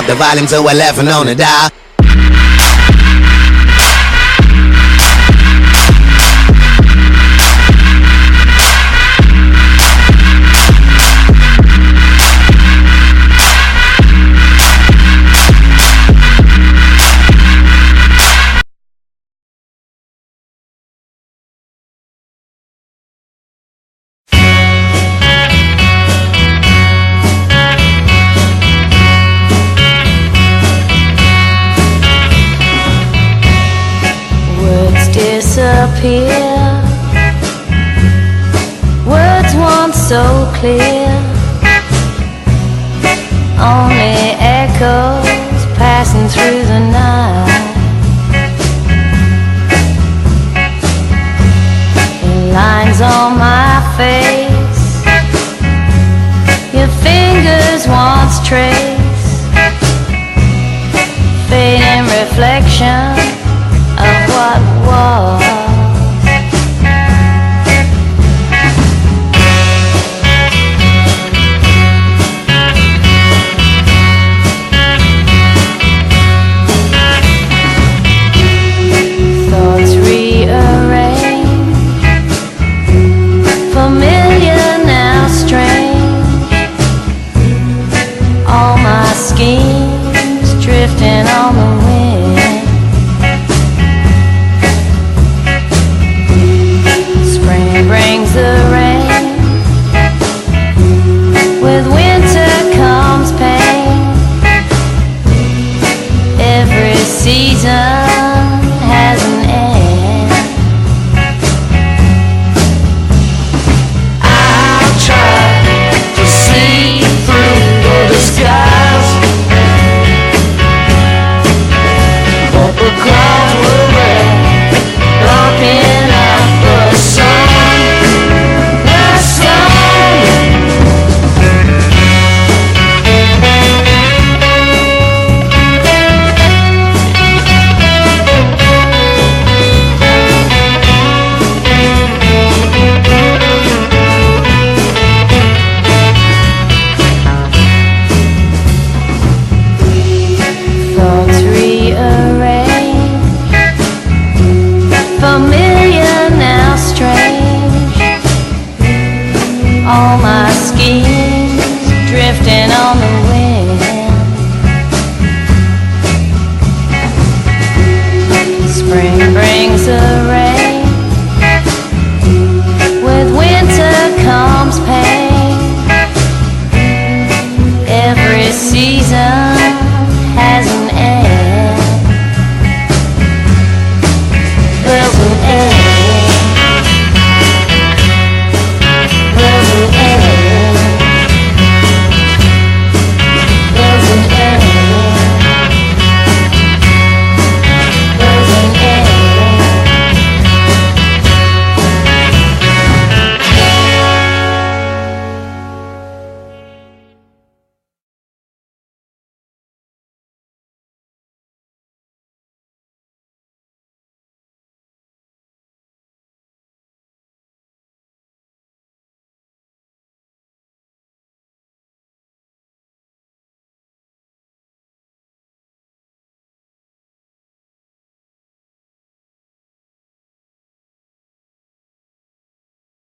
the volume to 11 on the dial. Disappear. Words once so clear, only echoes passing through the night. The lines on my face, your fingers once trace, fading reflection of what was. Thoughts rearrange, familiar now strange. All my schemes drifting on the wind. Brings the rain, with winter comes pain. Every season has an end. I'll try to see through the disguise, but the clouds will red, blocking out the sun. Familiar now strange, all my